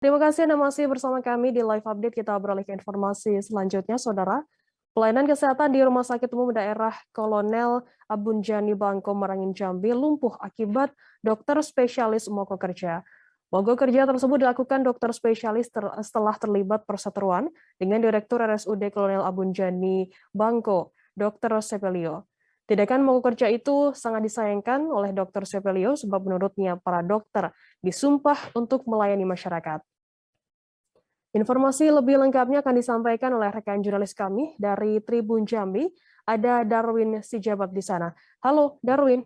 Terima kasih Anda masih bersama kami di live update. Kita beralih ke informasi selanjutnya, Saudara. Pelayanan kesehatan di Rumah Sakit Umum Daerah Kolonel Abunjani Bangko Merangin Jambi lumpuh akibat dokter spesialis mogok kerja. Mogok kerja tersebut dilakukan dokter spesialis setelah terlibat perseteruan dengan Direktur RSUD Kolonel Abunjani Bangko, Dr. Sepelio. Tindakan mogok kerja itu sangat disayangkan oleh Dr. Sepelio sebab menurutnya para dokter disumpah untuk melayani masyarakat. Informasi lebih lengkapnya akan disampaikan oleh rekan jurnalis kami dari Tribun Jambi. Ada Darwin Sijabat di sana. Halo, Darwin.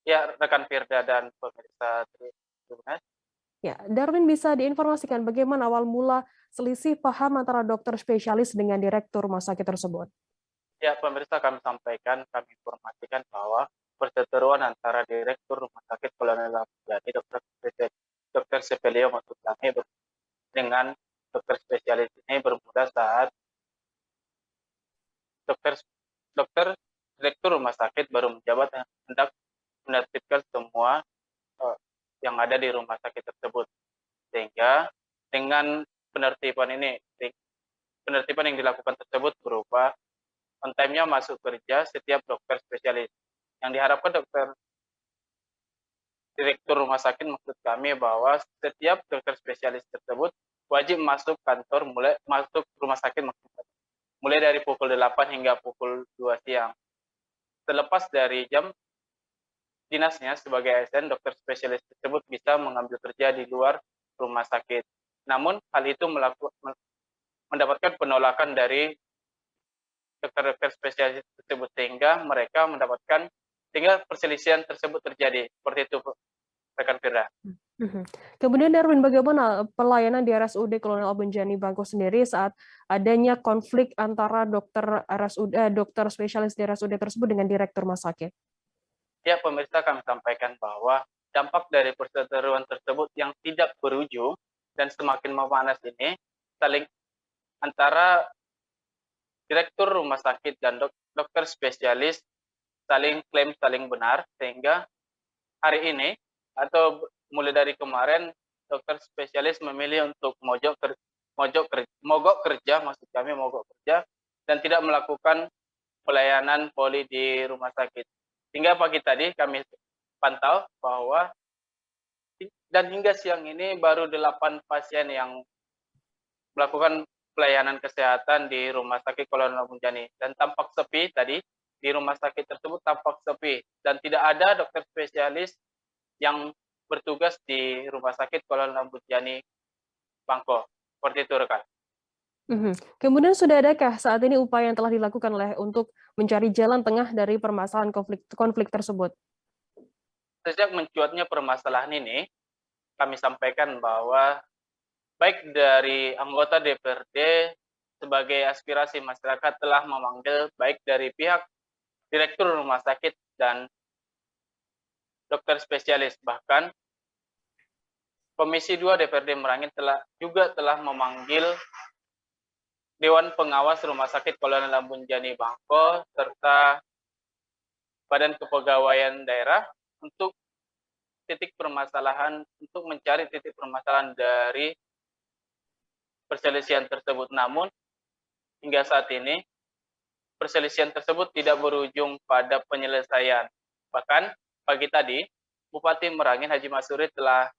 Ya, rekan Firda dan pemirsa Tribun. Ya, Darwin bisa diinformasikan bagaimana awal mula selisih paham antara dokter spesialis dengan direktur rumah sakit tersebut. Ya, pemirsa kami informasikan bahwa perseteruan antara Direktur Rumah Sakit Kolonel Abunjani, Dr. Sepelio maksud kami dengan dokter spesialis ini bermula saat dokter Direktur Rumah Sakit baru menjabat hendak menertibkan semua yang ada di rumah sakit tersebut. Sehingga dengan penertiban yang dilakukan tersebut berupa on time-nya masuk kerja setiap dokter spesialis. Yang diharapkan direktur rumah sakit maksud kami bahwa setiap dokter spesialis tersebut wajib masuk masuk rumah sakit mulai dari pukul 8 hingga pukul 2 siang. Terlepas dari jam dinasnya sebagai ASN, dokter spesialis tersebut bisa mengambil kerja di luar rumah sakit. Namun hal itu mendapatkan penolakan dari dokter-dokter spesialis tersebut sehingga perselisihan tersebut terjadi. Seperti itu, rekan Firda. Kemudian Darwin, bagaimana pelayanan di RSUD Kolonel Abunjani Bangko sendiri saat adanya konflik antara dokter spesialis di RSUD tersebut dengan direktur rumah sakit? Ya, pemirsa kami sampaikan bahwa dampak dari perseteruan tersebut yang tidak berujung dan semakin memanas ini antara direktur rumah sakit dan dokter spesialis saling klaim saling benar, sehingga hari ini atau mulai dari kemarin dokter spesialis memilih untuk mogok kerja dan tidak melakukan pelayanan poli di rumah sakit. Hingga pagi tadi kami pantau bahwa dan hingga siang ini baru 8 pasien yang melakukan pelayanan kesehatan di Rumah Sakit Kolonel Abunjani, dan tampak sepi tadi di rumah sakit tersebut, tampak sepi dan tidak ada dokter spesialis yang bertugas di Rumah Sakit Kolonel Abunjani Bangko. Seperti itu, rekan. Kemudian sudah adakah saat ini upaya yang telah dilakukan untuk mencari jalan tengah dari permasalahan konflik tersebut? Sejak mencuatnya permasalahan ini, kami sampaikan bahwa baik dari anggota DPRD sebagai aspirasi masyarakat telah memanggil baik dari pihak direktur rumah sakit dan dokter spesialis. Bahkan Komisi 2 DPRD Merangin telah memanggil Dewan Pengawas Rumah Sakit Kolonel Abunjani Bangko serta Badan Kepegawaian Daerah untuk mencari titik permasalahan dari perselisihan tersebut. Namun hingga saat ini perselisihan tersebut tidak berujung pada penyelesaian. Bahkan pagi tadi Bupati Merangin Haji Masuri telah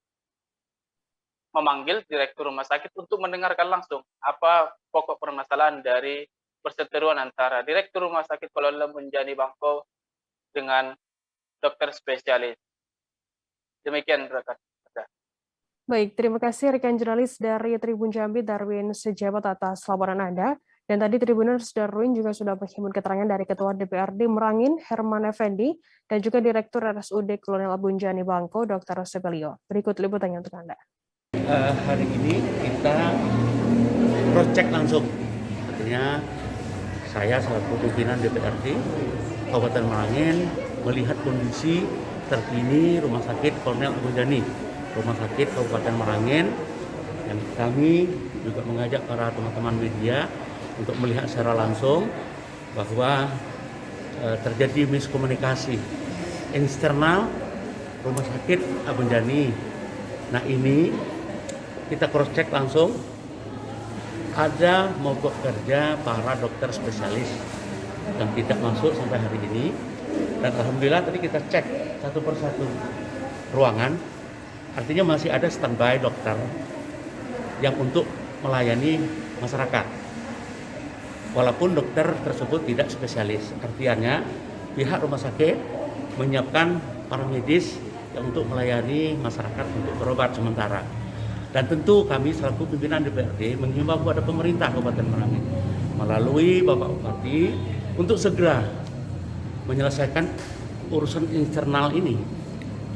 memanggil direktur rumah sakit untuk mendengarkan langsung apa pokok permasalahan dari perseteruan antara direktur rumah sakit Kolonel Abunjani Bangko dengan dokter spesialis. Demikian, rekan. Baik, terima kasih rekan jurnalis dari Tribun Jambi, Darwin Sejabat atas laporan Anda. Dan tadi Tribuners Darwin juga sudah menghimpun keterangan dari Ketua DPRD Merangin, Herman Effendi, dan juga Direktur RSUD Kolonel Abunjani Bangko, Dr. Sepelio. Berikut liputannya untuk Anda. Hari ini kita cross check langsung, artinya saya selaku pimpinan DPRD Kabupaten Merangin melihat kondisi terkini Rumah Sakit Kolonel Abunjani, Rumah Sakit Kabupaten Merangin, dan kami juga mengajak para teman-teman media untuk melihat secara langsung bahwa terjadi miskomunikasi internal Rumah Sakit Abunjani Nah ini kita cross check langsung, ada mogok kerja para dokter spesialis yang tidak masuk sampai hari ini. Dan alhamdulillah tadi kita cek satu persatu ruangan, artinya masih ada standby dokter yang untuk melayani masyarakat. Walaupun dokter tersebut tidak spesialis, artinya pihak rumah sakit menyiapkan para medis yang untuk melayani masyarakat untuk berobat sementara. Dan tentu kami selaku pimpinan DPRD menghimbau kepada pemerintah Kabupaten Merangin melalui Bapak Bupati untuk segera menyelesaikan urusan internal ini.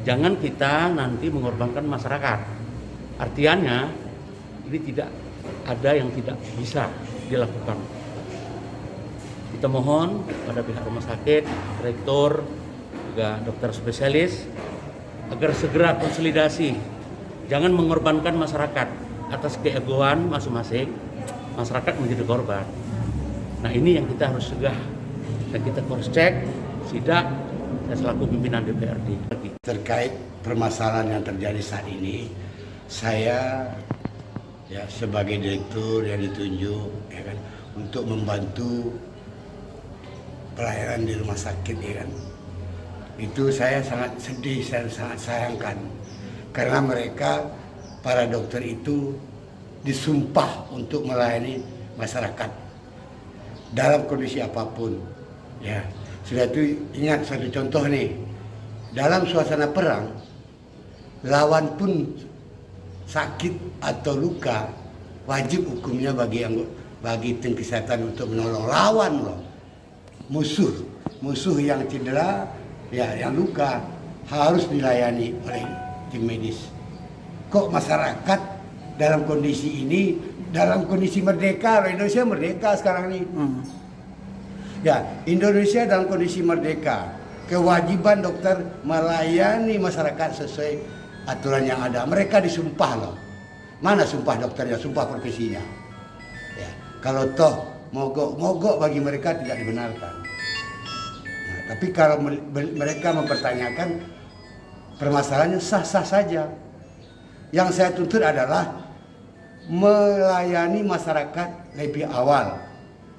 Jangan kita nanti mengorbankan masyarakat. Artinya ini tidak ada yang tidak bisa dilakukan. Kita mohon pada pihak rumah sakit, direktur, juga dokter spesialis agar segera konsolidasi. Jangan mengorbankan masyarakat atas keegoan masing-masing. Masyarakat menjadi korban. Nah ini yang kita harus cegah dan kita cross check. Sidak saya selaku pimpinan DPRD. Terkait permasalahan yang terjadi saat ini, saya ya sebagai direktur yang ditunjuk ya kan untuk membantu pelayanan di rumah sakit ya kan. Itu saya sangat sedih, saya sangat sayangkan karena mereka para dokter itu disumpah untuk melayani masyarakat dalam kondisi apapun ya. Sudah itu ingat satu contoh nih, dalam suasana perang lawan pun sakit atau luka wajib hukumnya bagi tim kesehatan untuk menolong lawan loh. Musuh yang cedera ya yang luka harus dilayani oleh tim medis. Kok masyarakat dalam kondisi ini, dalam kondisi merdeka, Indonesia merdeka sekarang ini. Ya, Indonesia dalam kondisi merdeka. Kewajiban dokter melayani masyarakat sesuai aturan yang ada. Mereka disumpah loh. Mana sumpah dokternya, sumpah profesinya. Ya, kalau toh mogok bagi mereka tidak dibenarkan. Nah, tapi kalau mereka mempertanyakan permasalahannya sah-sah saja. Yang saya tuntut adalah melayani masyarakat lebih awal.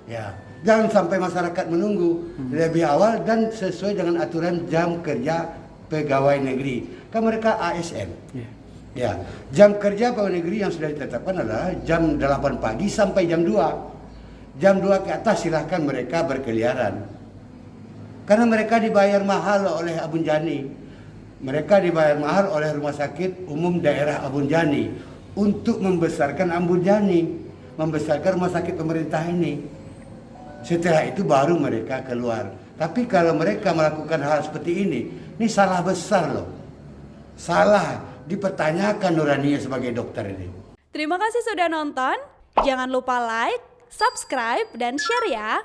Ya. Jangan sampai masyarakat menunggu lebih awal dan sesuai dengan aturan jam kerja pegawai negeri. Kan mereka ASN. Ya, jam kerja pegawai negeri yang sudah ditetapkan adalah jam 8 pagi sampai jam 2. Jam 2 ke atas silahkan mereka berkeliaran. Karena mereka dibayar mahal oleh Abun Jani. Mereka dibayar mahal oleh Rumah Sakit Umum Daerah Abun Jani untuk membesarkan Abun Jani, membesarkan rumah sakit pemerintah ini. Setelah itu baru mereka keluar. Tapi kalau mereka melakukan hal seperti ini salah besar loh. Salah, dipertanyakan nuraninya sebagai dokter ini. Terima kasih sudah nonton. Jangan lupa like, subscribe, dan share ya.